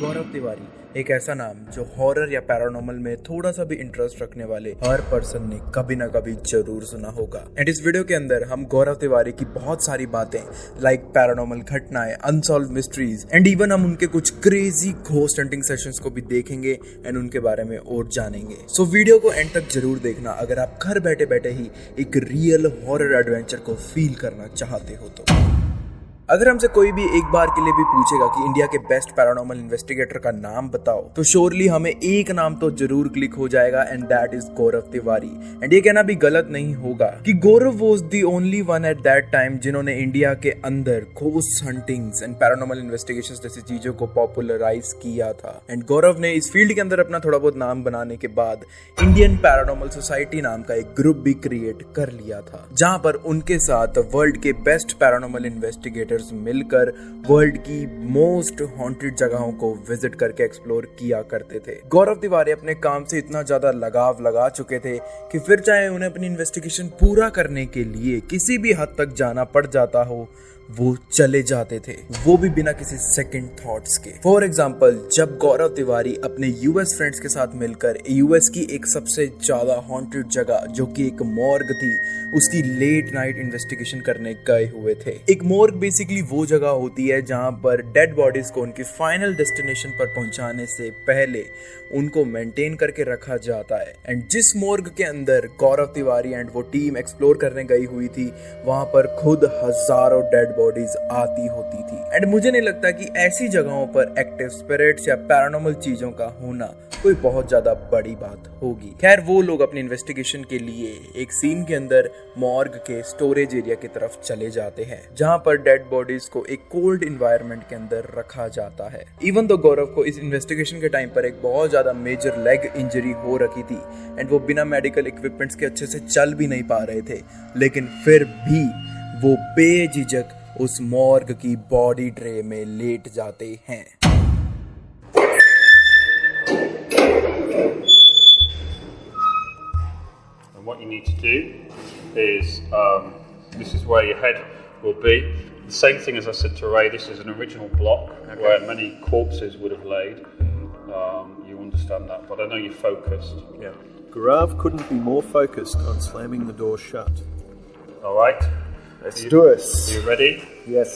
गौरव तिवारी एक ऐसा नाम जो हॉरर या पैरानॉर्मल में थोड़ा सा भी इंटरेस्ट रखने वाले हर पर्सन ने कभी ना कभी जरूर सुना होगा। एंड इस वीडियो के अंदर हम गौरव तिवारी की बहुत सारी बातें लाइक पैरानॉर्मल घटनाएं, अनसॉल्व मिस्ट्रीज एंड इवन हम उनके कुछ क्रेजी घोस्ट हंटिंग सेशंस को भी देखेंगे एंड उनके बारे में और जानेंगे। सो वीडियो को एंड तक जरूर देखना अगर आप घर बैठे बैठे ही एक रियल हॉरर एडवेंचर को फील करना चाहते हो तो। अगर हमसे कोई भी एक बार के लिए भी पूछेगा कि इंडिया के बेस्ट पैरानॉर्मल इन्वेस्टिगेटर का नाम बताओ तो श्योरली हमें एक नाम तो जरूर क्लिक हो जाएगा and that is Gaurav Tiwari. And ये कहना भी गलत नहीं होगा कि Gaurav was the only one at that time जिन्होंने इंडिया के अंदर ghost huntings and paranormal investigations जैसी चीजों को पॉपुलराइज किया था। एंड गौरव ने इस फील्ड के अंदर अपना थोड़ा बहुत नाम बनाने के बाद इंडियन पैरानॉर्मल सोसाइटी नाम का एक ग्रुप भी क्रिएट कर लिया था, जहां पर उनके साथ वर्ल्ड के बेस्ट पैरानॉर्मल इन्वेस्टिगेटर मिलकर वर्ल्ड की मोस्ट हॉन्टेड जगहों को विजिट करके एक्सप्लोर किया करते थे। गौरव तिवारी अपने काम से इतना ज्यादा लगाव लगा चुके थे कि फिर चाहे उन्हें अपनी इन्वेस्टिगेशन पूरा करने के लिए किसी भी हद तक जाना पड़ जाता हो वो चले जाते थे, वो भी बिना किसी सेकंड थॉट्स के। फॉर एग्जाम्पल, जब गौरव तिवारी अपने यूएस फ्रेंड्स के साथ मिलकर यूएस की एक सबसे ज्यादा हॉन्टेड जगह जो कि एक मॉर्ग थी उसकी लेट नाइट इन्वेस्टिगेशन करने गए हुए थे। एक मॉर्ग बेसिकली वो जगह होती है जहां पर डेड बॉडीज को उनकी फाइनल डेस्टिनेशन पर पहुंचाने से पहले उनको मेंटेन करके रखा जाता है। एंड जिस मॉर्ग के अंदर गौरव तिवारी एंड वो टीम एक्सप्लोर करने गई हुई थी वहां पर खुद हजारों डेड बॉडीज आती होती थी। एंड मुझे नहीं लगता कि ऐसी जगहों पर एक्टिव स्पिरिट्स या पैरानॉर्मल चीजों का होना कोई बहुत ज्यादा बड़ी बात होगी। खैर, वो लोग अपनी इन्वेस्टिगेशन के लिए एक सीन के अंदर मॉर्ग के स्टोरेज एरिया की तरफ चले जाते हैं जहां पर डेड बॉडीज को एक कोल्ड एनवायरनमेंट के अंदर रखा जाता है। इवन तो गौरव को इस इन्वेस्टिगेशन के टाइम पर एक बहुत ज्यादा मेजर लेग इंजरी हो रखी थी एंड वो बिना मेडिकल इक्विपमेंट्स के अच्छे से चल भी नहीं पा रहे थे, लेकिन फिर भी वो बेझिझक उस मॉर्ग की बॉडी ट्रे में लेट जाते हैं। And what you need to do is, this is where your head will be. The same thing as I said to Ray, this is an original block where many corpses would have laid. You understand that, but I know you're focused. Yeah. Gaurav couldn't be more focused on slamming the door shut. All right? Let's do it. Are you ready? Yes.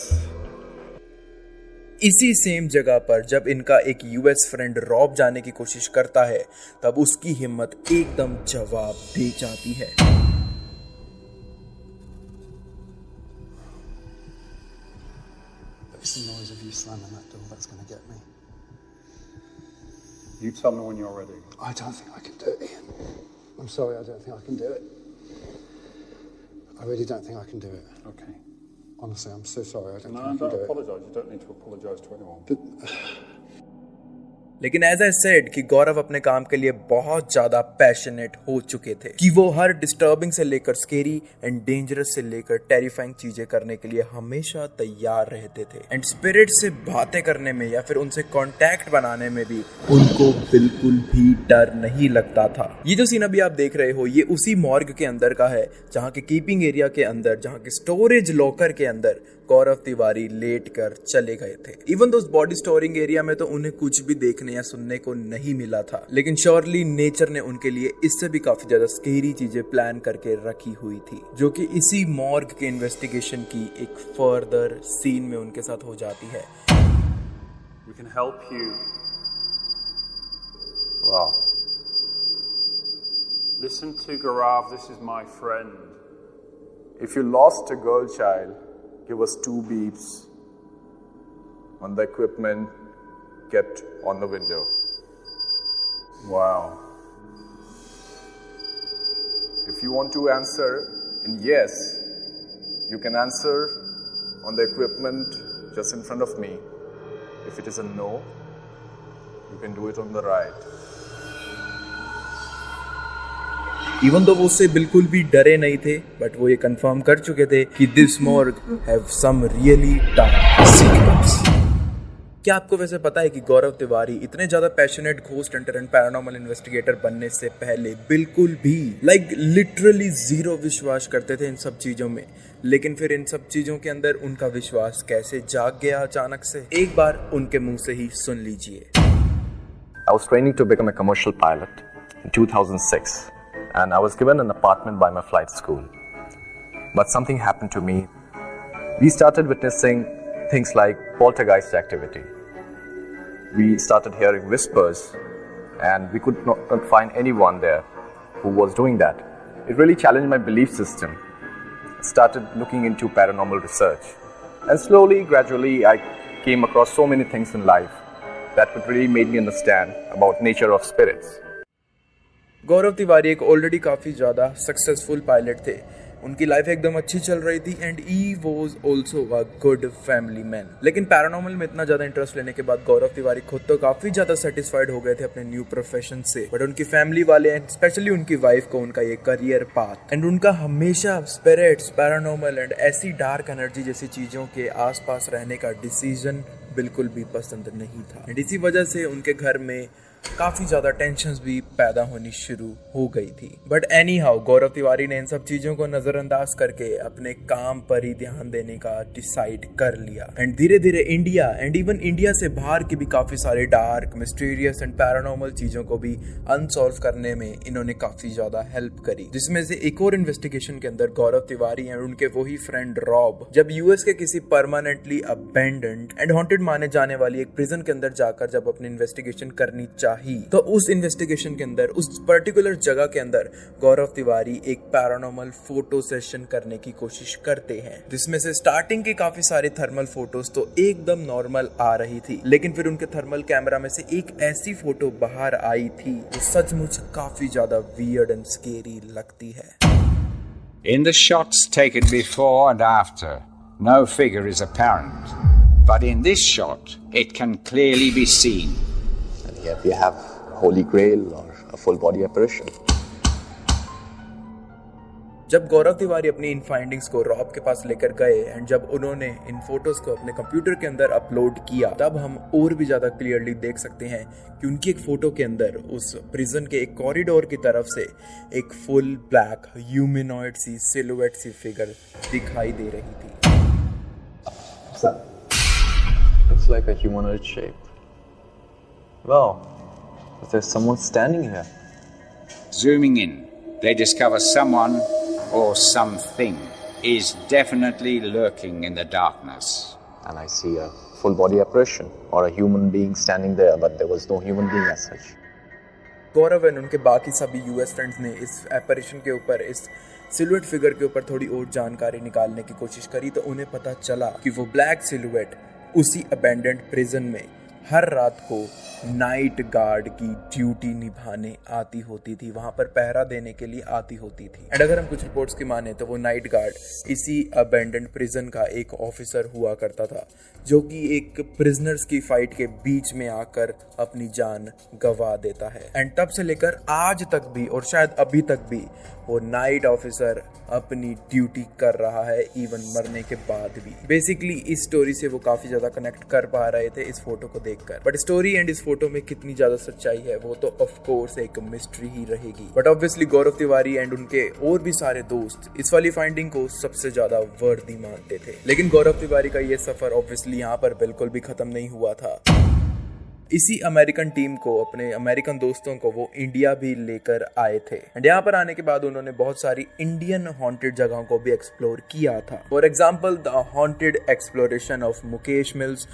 इसी same जगह पर जब इनका एक US friend Rob जाने की कोशिश करता है तब उसकी हिम्मत एकदम जवाब दे जाती है। It's the noise of you slamming that door that's going to get me. You tell me when you're ready. I don't think I can do it, Ian. I'm sorry, I don't think I can do it. I really don't think I can do it. Okay. Honestly, I'm so sorry. I don't think I No, can do don't it. apologise. You don't need to apologise to anyone. But लेकिन as I said कि गौरव अपने काम के लिए बहुत ज्यादा passionate हो चुके थे कि वो हर डिस्टर्बिंग से लेकर स्केरी एंड डेंजरस से लेकर टेरिफाइंग चीजें करने के लिए हमेशा तैयार रहते थे। एंड स्पिरिट से बातें करने में या फिर उनसे कांटेक्ट बनाने में भी उनको बिल्कुल भी डर नहीं लगता था। ये जो सीन अभी आप देख रहे हो ये उसी मॉर्ग के अंदर का है जहाँ के कीपिंग एरिया के अंदर, जहाँ के स्टोरेज लॉकर के अंदर गौरव तिवारी लेट कर चले गए थे। इवन दोस्त बॉडी स्टोरिंग एरिया में तो उन्हें कुछ भी देखने या सुनने को नहीं मिला था, लेकिन श्योरली नेचर ने उनके लिए इससे भी काफी ज्यादा स्केरी चीजें प्लान करके रखी हुई थी जो कि इसी मॉर्ग के इन्वेस्टिगेशन की एक फर्दर सीन में उनके साथ हो जाती है। We can help you. Wow. Listen to Gaurav, this is my friend. If you lost a girl child, give us 2 beeps on the equipment kept on the window. Wow. If you want to answer in yes, you can answer on the equipment just in front of me. If it is a no, you can do it on the right. Even तो वो उससे बिल्कुल भी डरे नहीं थे, but वो ये कंफर्म कर चुके थे कि this morgue have some really dark secrets. क्या आपको वैसे पता है कि गौरव तिवारी इतने ज्यादा passionate ghost hunter and paranormal investigator बनने से पहले बिल्कुल भी लिटरली जीरो विश्वास करते थे इन सब चीजों में, लेकिन फिर इन सब चीजों के अंदर उनका विश्वास कैसे जाग गया अचानक से, एक बार उनके मुंह से ही सुन लीजिए। I was training to become a commercial pilot in 2006, and I was given an apartment by my flight school. But something happened to me. We started witnessing things like poltergeist activity. We started hearing whispers, and we could not find anyone there who was doing that. It really challenged my belief system. I started looking into paranormal research, and slowly, gradually, I came across so many things in life that would really made me understand about nature of spirits. गौरव तिवारी एक already काफ़ी ज़्यादा successful pilot थे। उनकी life एकदम अच्छी चल रही थी and he was also a good family man. लेकिन पैरानॉर्मल में इतना ज़्यादा इंटरेस्ट लेने के बाद गौरव तिवारी खुद तो काफ़ी ज़्यादा सेटिस्फाइड हो गए थे अपने न्यू प्रोफेशन से, बट उनकी फैमिली वाले एंड स्पेशली उनकी वाइफ को उनका ये करियर पाथ एंड उनका हमेशा स्पिरिट्स, पैरानॉर्मल एंड ऐसी डार्क एनर्जी जैसी चीज़ों के आसपास रहने का डिसीजन बिल्कुल भी पसंद नहीं था। एंड इसी वजह से उनके घर में काफ़ी ज़्यादा टेंशन्स भी पैदा होनी शुरू हो गई थी। बट एनी हाउ गौरव तिवारी ने इन सब चीज़ों को नज़रअंदाज करके अपने काम पर ही ध्यान देने का डिसाइड कर लिया एंड धीरे धीरे इंडिया एंड इवन इंडिया से बाहर की भी काफ़ी सारे डार्क, मिस्टीरियस एंड पैरानॉर्मल चीज़ों को भी अनसॉल्व करने में इन्होंने काफ़ी ज़्यादा हेल्प करी। जिसमें से एक और इन्वेस्टिगेशन के अंदर गौरव तिवारी एंड उनके वही फ्रेंड रॉब जब यूएस के किसी परमानेंटली अबेंडेंड एंड हॉन्टेड माने जाने वाली एक प्रिजन के अंदर जाकर जब अपनी इन्वेस्टिगेशन करनी तो उस इन्वेस्टिगेशन के अंदर उस पर्टिकुलर जगह के अंदर गौरव तिवारी एक पैरानॉर्मल फोटो सेशन करने की कोशिश करते हैं, जिसमें से स्टार्टिंग के काफी सारे थर्मल फोटोज तो एकदम नॉर्मल आ रही थी, लेकिन फिर उनके थर्मल कैमरा में से एक ऐसी फोटो बाहर आई थी जो सचमुच काफी ज्यादा वियर्ड एंड स्केरी लगती है। In the shots taken before and after, no figure is apparent, but in this shot it can clearly be seen. Here we have Holy Grail or a full body apparition. जब गौरव तिवारी अपनी इन findings को Rob के पास लेकर गए and जब उन्होंने इन photos को अपने कंप्यूटर के अंदर अपलोड किया, तब हम और भी ज्यादा क्लियरली देख सकते हैं कि उनकी एक फोटो के अंदर उस प्रिजन के एक कॉरिडोर की तरफ से एक फुल ब्लैक ह्यूमनॉइड सी सिलुएट सी फिगर दिखाई दे रही थी। Looks like a humanoid shape. Wow, there's someone standing here. Zooming in, they discover someone or something is definitely lurking in the darkness. And I see a full body apparition or a human being standing there, but there was no human being as such. Gaurav and उनके बाकी सभी US friends ने इस एपरेशन के ऊपर, इस silhouette figure के ऊपर थोड़ी और जानकारी निकालने की कोशिश करी, तो उन्हें पता चला कि वो ब्लैक सिलुएट उसी अबेंडेंड प्रिजन में हर रात को नाइट गार्ड की ड्यूटी निभाने आती होती थी, वहां पर पहरा देने के लिए आती होती थी। एंड अगर हम कुछ रिपोर्ट्स की माने तो वो नाइट गार्ड इसी अबेंडेंड प्रिजन का एक ऑफिसर हुआ करता था, जो कि एक प्रिजनर्स की फाइट के बीच में आकर अपनी जान गंवा देता है। एंड तब से लेकर आज तक भी और शायद अभी तक भी वो नाइट ऑफिसर अपनी ड्यूटी कर रहा है, इवन मरने के बाद भी। बेसिकली इस स्टोरी से वो काफी ज्यादा कनेक्ट कर पा रहे थे इस फोटो को देखकर, बट स्टोरी एंड इस फोटो में कितनी ज्यादा सच्चाई है वो तो ऑफ कोर्स एक मिस्ट्री ही रहेगी। But obviously Gaurav Tiwari and उनके और भी सारे दोस्त इस वाली फाइंडिंग को सबसे ज्यादा वर्दी मानते थे। लेकिन गौरव तिवारी का ये सफर ऑब्वियसली यहाँ पर बिल्कुल भी खत्म नहीं हुआ था। इसी अमेरिकन टीम को, अपने अमेरिकन दोस्तों को वो इंडिया भी लेकर आए थे एंड यहाँ पर आने के बाद उन्होंने बहुत सारी इंडियन हॉन्टेड जगहों को भी एक्सप्लोर किया था। For example the haunted exploration of Mukesh mills,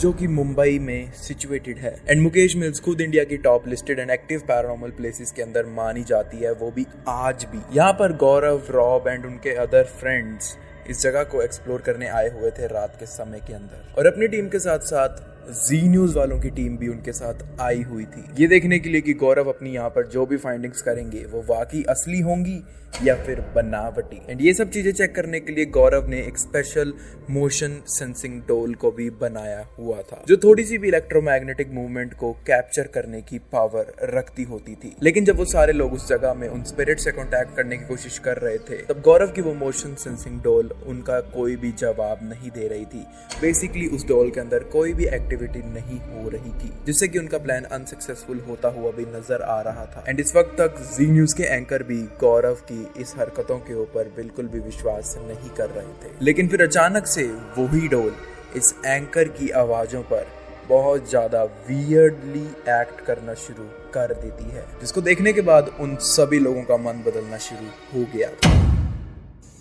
जो कि मुंबई में सिचुएटेड है। एंड मुकेश मिल्स खुद इंडिया की top listed and active paranormal places के अंदर मानी जाती है, वो भी आज भी। यहाँ पर गौरव, रॉब एंड उनके अदर फ्रेंड्स इस जगह को एक्सप्लोर करने आए हुए थे रात के समय के अंदर, और अपनी टीम के साथ साथ जी न्यूज वालों की टीम भी उनके साथ आई हुई थी, ये देखने के लिए कि गौरव अपनी यहाँ पर जो भी फाइंडिंग्स करेंगे वो वाकई असली होंगी या फिर बनावटी। एंड ये सब चीजें चेक करने के लिए गौरव ने एक स्पेशल मोशन सेंसिंग डोल को भी बनाया हुआ था, जो थोड़ी सी भी इलेक्ट्रोमैग्नेटिक मूवमेंट को कैप्चर करने की पावर रखती होती थी। लेकिन जब वो सारे लोग उस जगह में उन स्पिरिट से कॉन्टैक्ट करने की कोशिश कर रहे थे, तब गौरव की वो मोशन सेंसिंग डोल उनका कोई भी जवाब नहीं दे रही थी। बेसिकली उस डोल के अंदर कोई भी एक्टिविटी एक्टिविटी नहीं हो रही थी, जिससे कि उनका प्लान अनसक्सेसफुल होता हुआ भी नजर आ रहा था। एंड इस वक्त तक जी न्यूज के एंकर भी गौरव की इस हरकतों के ऊपर बिल्कुल भी विश्वास नहीं कर रहे थे। लेकिन फिर अचानक से वही डोल इस एंकर की आवाजों पर बहुत ज्यादा वियर्डली एक्ट करना शुरू कर देती है, जिसको देखने के बाद उन सभी लोगों का मन बदलना शुरू हो गया।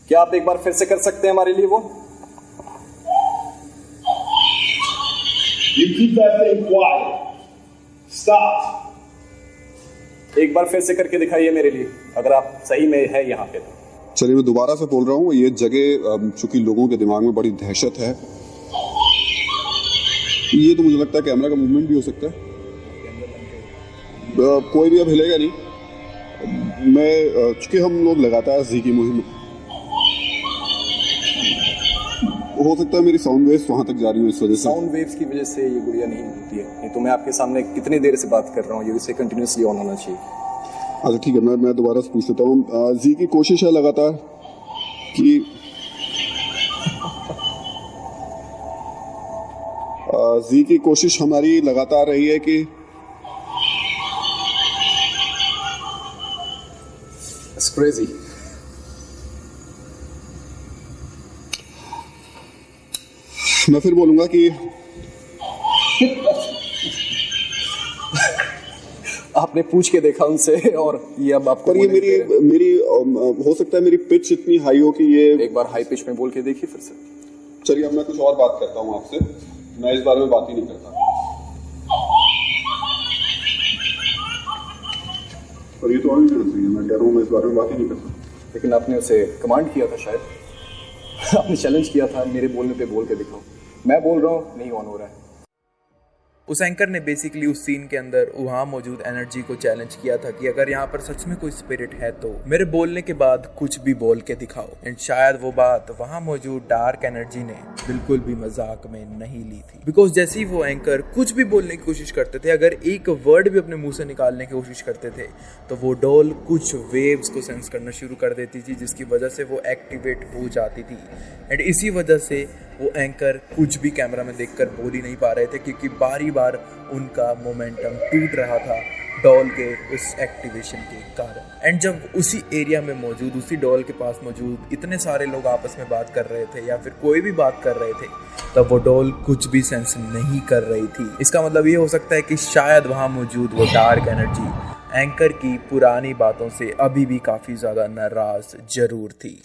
क्या आप एक बार फिर से कर सकते हैं हमारे लिए वो? You keep that thing quiet. Stop. एक बार फिर से करके दिखाइए मेरे लिए, अगर आप सही में है यहाँ पे। चलिए मैं दोबारा से बोल रहा हूँ, ये जगह चूंकि लोगों के दिमाग में बड़ी दहशत है, ये तो मुझे लगता है कैमरा का मूवमेंट भी हो सकता है। कोई भी अब हिलेगा नहीं। मैं चूंकि हम लोग लगातार जी की मुहिम, हो सकता है मेरी साउंड वेव्स वहां तक जा रही हो, इस वजह से। साउंड वेव्स की वजह से ये गुड़िया नहीं होती है। नहीं तो मैं आपके सामने कितनी देर से बात कर रहा हूँ, ये इसे कंटिन्यूसली ऑन होना चाहिए। अच्छा ठीक है, मैं दोबारा से पूछ लेता हूँ। जी की कोशिश है लगातार कि जी की कोशिश हमारी लगातार रही है कि It's crazy. मैं फिर बोलूंगा कि आपने पूछ के देखा उनसे और ये अब आपको पर ये मेरी हो सकता है मेरी पिच इतनी हाई हो कि ये एक बार हाई पिच में बोल के देखिए फिर से। चलिए अब मैं कुछ और बात करता हूँ आपसे, मैं इस बारे में बात ही नहीं करता। पर ये तो और नहीं करना चाहिए, मैं कह रहा हूँ मैं इस बारे में बात ही नहीं करता। लेकिन आपने उसे कमांड किया था शायद आपने चैलेंज किया था, मेरे बोलने पे बोल के दिखाओ। मैं बोल रहा हूँ नहीं ऑन हो रहा है। उस एंकर ने बेसिकली उस सीन के अंदर वहाँ मौजूद एनर्जी को चैलेंज किया था कि अगर यहाँ पर सच में कोई स्पिरिट है तो मेरे बोलने के बाद कुछ भी बोल के दिखाओ। एंड शायद वो बात वहाँ मौजूद डार्क एनर्जी ने बिल्कुल भी मजाक में नहीं ली थी, बिकॉज जैसे ही वो एंकर कुछ भी बोलने की कोशिश करते थे, अगर एक वर्ड भी अपने मुंह से निकालने की कोशिश करते थे तो वो डॉल कुछ वेव्स को सेंस करना शुरू कर देती थी, जिसकी वजह से वो एक्टिवेट हो जाती थी। एंड इसी वजह से वो एंकर कुछ भी कैमरा में देखकर बोल ही नहीं पा रहे थे, क्योंकि बारी बार उनका मोमेंटम टूट रहा था डॉल के उस एक्टिवेशन के कारण। एंड जब उसी एरिया में मौजूद, उसी डॉल के पास मौजूद इतने सारे लोग आपस में बात कर रहे थे या फिर कोई भी बात कर रहे थे, तब वो डॉल कुछ भी सेंस नहीं कर रही थी। इसका मतलब ये हो सकता है कि शायद वहाँ मौजूद वो डार्क एनर्जी एंकर की पुरानी बातों से अभी भी काफी ज्यादा नाराज जरूर थी।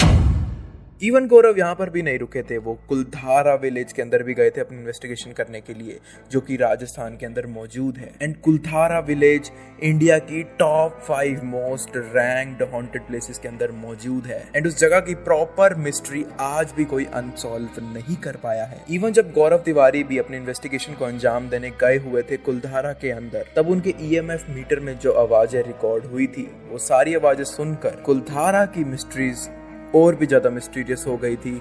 इवन गौरव यहाँ पर भी नहीं रुके थे, वो कुलधारा विलेज के अंदर भी गए थे अपनी इन्वेस्टिगेशन करने के लिए, जो कि राजस्थान के अंदर मौजूद है। एंड कुलधारा विलेज इंडिया की top 5 most ranked haunted places के अंदर मौजूद है। एंड उस जगह की प्रॉपर मिस्ट्री आज भी कोई अनसॉल्व नहीं कर पाया है। इवन जब गौरव तिवारी भी अपने इन्वेस्टिगेशन को अंजाम देने गए हुए थे कुलधारा के अंदर, तब उनके EMF मीटर में जो आवाजें रिकॉर्ड हुई थी, वो सारी आवाजें सुनकर कुलधारा की मिस्ट्रीज और भी ज्यादा मिस्टीरियस हो गई थी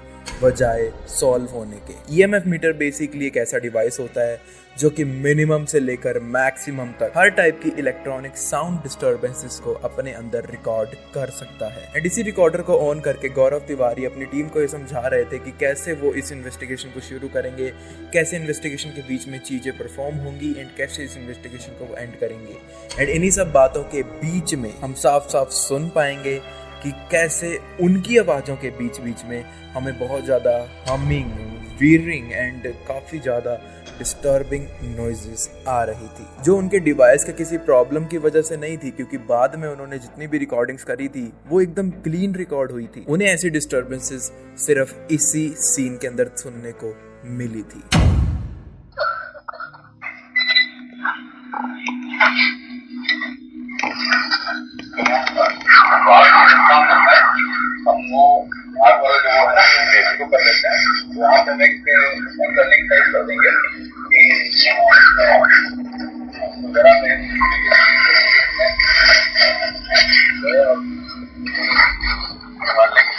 बजाय सॉल्व होने के। EMF मीटर बेसिकली एक ऐसा डिवाइस होता है जो कि मिनिमम से लेकर मैक्सिमम तक हर टाइप की इलेक्ट्रॉनिक साउंड डिस्टर्बेंसेस को अपने अंदर रिकॉर्ड कर सकता है। एंड इसी रिकॉर्डर को ऑन करके गौरव तिवारी अपनी टीम को ये समझा रहे थे कि कैसे वो इस इन्वेस्टिगेशन को शुरू करेंगे, कैसे इन्वेस्टिगेशन के बीच में चीजें परफॉर्म होंगी एंड कैसे इस इन्वेस्टिगेशन को एंड करेंगे। एंड इन्हीं सब बातों के बीच में हम साफ साफ सुन पाएंगे कि कैसे उनकी आवाज़ों के बीच बीच में हमें बहुत ज़्यादा हमिंग, वीरिंग एंड काफ़ी ज़्यादा डिस्टर्बिंग नॉइजेस आ रही थी, जो उनके डिवाइस के किसी प्रॉब्लम की वजह से नहीं थी, क्योंकि बाद में उन्होंने जितनी भी रिकॉर्डिंग्स करी थी वो एकदम क्लीन रिकॉर्ड हुई थी। उन्हें ऐसी डिस्टर्बेंसेस सिर्फ इसी सीन के अंदर सुनने को मिली थी। हम वो आप वाला जो है ना इसको कर लेते हैं, वहाँ पे लिंक टाइप कर देंगे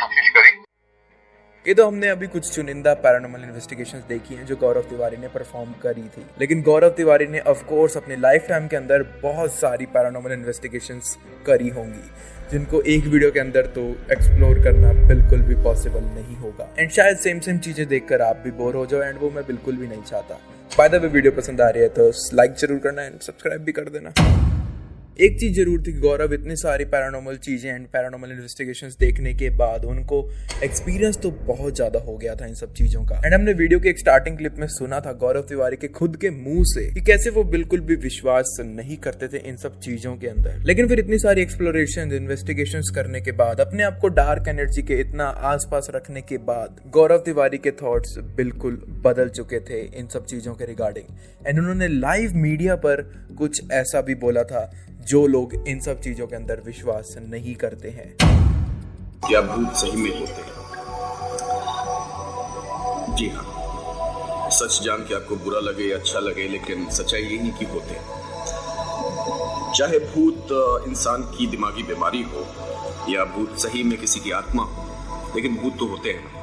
कोशिश करेंगे। ये तो हमने अभी कुछ चुनिंदा पैरानॉर्मल इन्वेस्टिगेशंस देखी हैं जो गौरव तिवारी ने परफॉर्म करी थी, लेकिन गौरव तिवारी ने ऑफ कोर्स अपने लाइफ टाइम के अंदर बहुत सारी पैरानॉर्मल इन्वेस्टिगेशंस करी होंगी, जिनको एक वीडियो के अंदर तो एक्सप्लोर करना बिल्कुल भी पॉसिबल नहीं होगा। एंड शायद सेम चीजें देखकर आप भी बोर हो जाओ, एंड वो मैं बिल्कुल भी नहीं चाहता। बाय द वे वीडियो पसंद आ रही है तो लाइक जरूर करना एंड सब्सक्राइब भी कर देना। एक चीज जरूर थी, गौरव इतनी सारी पैरानॉर्मल चीजें एंड पैरानॉर्मल इन्वेस्टिगेशंस देखने के बाद उनको एक्सपीरियंस तो बहुत ज्यादा हो गया था इन सब चीजों का। एंड हमने वीडियो के एक स्टार्टिंग क्लिप में सुना था गौरव तिवारी के खुद के मुंह से कि कैसे वो बिल्कुल भी विश्वास नहीं करते थे इन सब चीजों के अंदर। लेकिन फिर इतनी सारी एक्सप्लोरेशन इन्वेस्टिगेशंस करने के बाद, अपने आप को डार्क एनर्जी के इतना आसपास रखने के बाद, गौरव तिवारी के थॉट्स बिल्कुल बदल चुके थे इन सब चीजों के रिगार्डिंग। एंड उन्होंने लाइव मीडिया पर कुछ ऐसा भी बोला था जो लोग इन सब चीजों के अंदर विश्वास नहीं करते हैं। क्या भूत सही में होते हैं? जी हाँ, सच जान के आपको बुरा लगे या अच्छा लगे, लेकिन सच्चाई यही है कि होते हैं। चाहे भूत इंसान की दिमागी बीमारी हो या भूत सही में किसी की आत्मा हो, लेकिन भूत तो होते हैं।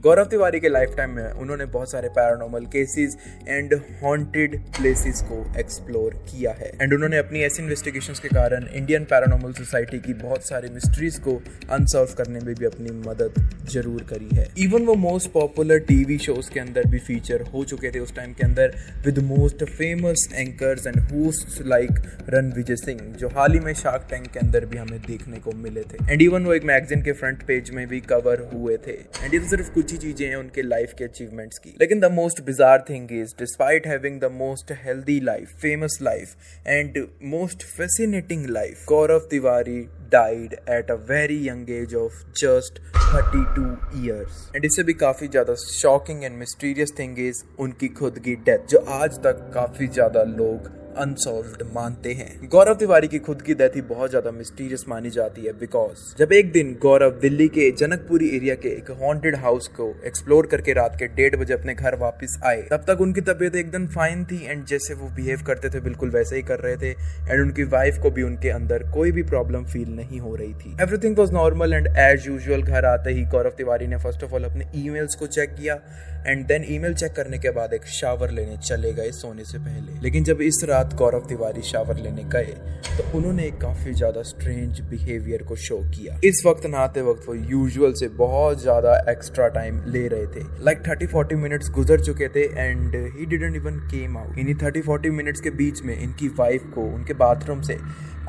गौरव तिवारी के लाइफ टाइम में उन्होंने बहुत सारे paranormal cases and haunted places को एक्सप्लोर किया है। एंड उन्होंने अपनी ऐसी इन्वेस्टिगेशंस के कारण इंडियन पैरानॉर्मल सोसाइटी की बहुत सारी मिस्ट्रीज को अनसॉल्व करने में भी अपनी मदद जरूर करी है। इवन वो मोस्ट पॉपुलर टीवी शोज के अंदर भी फीचर हो चुके थे उस टाइम के अंदर with most famous anchors and hosts like Ranvijay Singh, जो हाल ही में शार्क टैंक के अंदर भी हमें देखने को मिले थे। एंड इवन वो एक मैगजीन के फ्रंट पेज में भी कवर हुए थे। एंड ये तो सिर्फ कुछ ही चीजें हैं उनके लाइफ के अचीवमेंट्स की। लेकिन the most bizarre thing is, despite having the most healthy life, famous life and most fascinating life, Gaurav Tiwari died at a very young age of just 32 years. And इससे भी काफी ज्यादा shocking and mysterious thing is उनकी खुद की death, जो आज तक काफी ज्यादा लोग अनसॉल्व्ड मानते हैं। गौरव तिवारी की खुद की डेथ ही बहुत ज्यादा मिस्टीरियस मानी जाती है बिकॉज जब एक दिन गौरव दिल्ली के जनकपुरी एरिया के एक हॉन्टेड हाउस को एक्सप्लोर करके रात के 1:30 बजे अपने घर वापस आए, तब तक उनकी तबीयत एकदम फाइन थी एंड जैसे वो बिहेव करते थे बिल्कुल वैसे ही कर रहे थे। एंड उनकी वाइफ को भी उनके अंदर कोई भी प्रॉब्लम फील नहीं हो रही थी। Everything was normal and as usual. घर आते ही गौरव तिवारी ने फर्स्ट ऑफ ऑल अपने ईमेल्स को चेक किया एंड देन ईमेल चेक करने के बाद एक शावर लेने चले गए सोने से पहले। लेकिन जब इस रात गौरव तिवारी शावर लेने गए तो उन्होंने एक काफी ज्यादा स्ट्रेंज बिहेवियर को शो किया। इस वक्त नहाते वक्त वो यूजुअल से बहुत ज्यादा एक्स्ट्रा टाइम ले रहे थे। लाइक 30-40 मिनट्स गुजर चुके थे and he didn't even came out. इन्हीं 30-40 मिनट्स के बीच में इनकी वाइफ को उनके बाथरूम से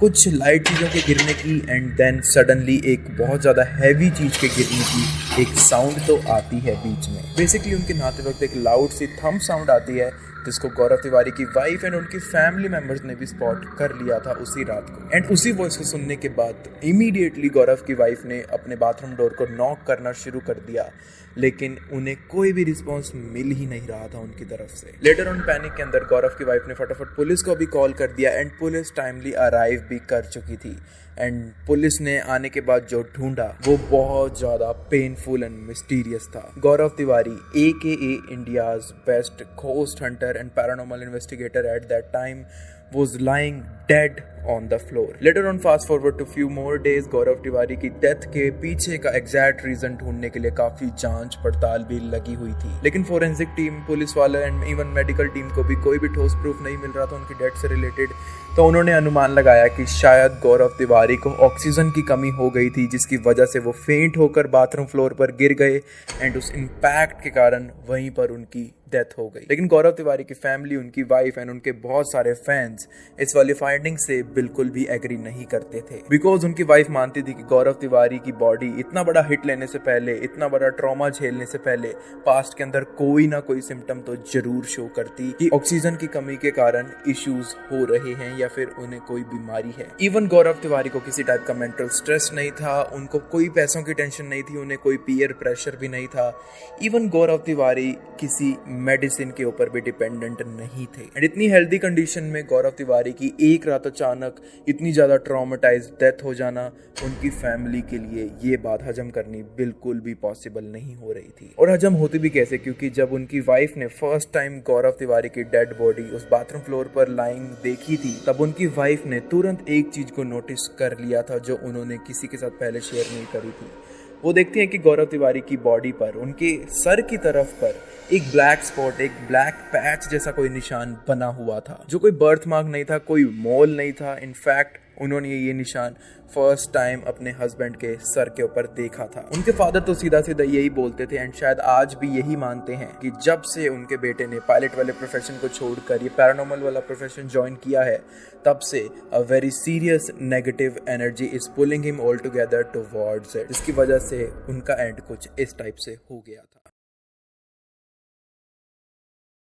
कुछ लाइट चीज़ों के गिरने की एंड देन सडनली एक बहुत ज़्यादा हैवी चीज़ के गिरने की एक साउंड तो आती है बीच में। बेसिकली उनके नहाते वक्त एक लाउड सी थंब साउंड आती है जिसको गौरव तिवारी की वाइफ एंड उनकी फैमिली मेंबर्स ने भी स्पॉट कर लिया था उसी रात को। एंड उसी वॉइस को सुनने के बाद इमीडिएटली गौरव की वाइफ ने अपने बाथरूम डोर को नॉक करना शुरू कर दिया, लेकिन उन्हें कोई भी रिस्पॉन्स मिल ही नहीं रहा था उनकी तरफ से। लेटर ऑन पैनिक के अंदर गौरव की वाइफ ने फटाफट पुलिस को भी कॉल कर दिया एंड पुलिस टाइमली अराइव भी कर चुकी थी। एंड पुलिस ने आने के बाद जो ढूंढा वो बहुत ज़्यादा पेनफुल एंड मिस्टीरियस था। Gaurav Tiwari AKA India's best ghost hunter and paranormal investigator at that time was lying dead on the floor. Later on, fast forward to few more days, गौरव तिवारी की डेथ के पीछे का एग्जैक्ट रीजन ढूंढने के लिए काफी जांच पड़ताल भी लगी हुई थी। लेकिन फोरेंसिक टीम, पुलिस वाले एंड इवन मेडिकल टीम को भी कोई भी ठोस प्रूफ नहीं मिल रहा था उनकी डेथ से रिलेटेड। तो उन्होंने अनुमान लगाया कि शायद गौरव तिवारी को ऑक्सीजन की कमी हो गई थी, जिसकी वजह से वो फेंट होकर बाथरूम फ्लोर पर गिर गए एंड उस इम्पैक्ट के कारण वहीं पर उनकी डेथ हो गई। लेकिन गौरव तिवारी की फैमिली, उनकी वाइफ एंड उनके बहुत सारे फैंस इस वाली फाइंडिंग से बिल्कुल भी एग्री नहीं करते थे बिकॉज उनकी वाइफ मानती थी कि गौरव तिवारी की बॉडी इतना बड़ा हिट लेने से पहले, इतना बड़ा ट्रॉमा झेलने से पहले पास्ट के अंदर कोई ना कोई सिम्टम तो जरूर शो करती कि ऑक्सीजन की कमी के कारण इश्यूज हो रहे हैं या फिर उन्हें कोई बीमारी है। इवन गौरव तिवारी को किसी टाइप का मेंटल स्ट्रेस नहीं था, उनको कोई पैसों की टेंशन नहीं थी, उन्हें कोई पीयर प्रेशर भी नहीं था। इवन गौरव तिवारी किसी मेडिसिन के ऊपर भी डिपेंडेंट नहीं थे। एंड इतनी हेल्दी कंडीशन में गौरव तिवारी की एक रात अचानक इतनी ज्यादा ट्रॉमेटाइज्ड डेथ हो जाना उनकी फैमिली के लिए ये बात हजम करनी बिल्कुल भी पॉसिबल नहीं हो रही थी। और हजम होती भी कैसे, क्योंकि जब उनकी वाइफ ने फर्स्ट टाइम गौरव तिवारी की डेड बॉडी उस बाथरूम फ्लोर पर लाइंग देखी थी, तब उनकी वाइफ ने तुरंत एक चीज को नोटिस कर लिया था जो उन्होंने किसी के साथ पहले शेयर नहीं करी थी। वो देखती हैं कि गौरव तिवारी की बॉडी पर, उनके सर की तरफ पर एक ब्लैक स्पॉट, एक ब्लैक पैच जैसा कोई निशान बना हुआ था, जो कोई बर्थ मार्क नहीं था, कोई मोल नहीं था। इनफैक्ट उन्होंने ये निशान फर्स्ट टाइम अपने हस्बैंड के सर के ऊपर देखा था। उनके फादर तो सीधा सीधा यही बोलते थे एंड शायद आज भी यही मानते हैं कि जब से उनके बेटे ने पायलट वाले प्रोफेशन को छोड़कर ये पैरानॉर्मल वाला प्रोफेशन ज्वाइन किया है, तब से a very serious negative energy is pulling him all together towards it, जिसकी वजह से उनका एंड कुछ इस टाइप से हो गया था।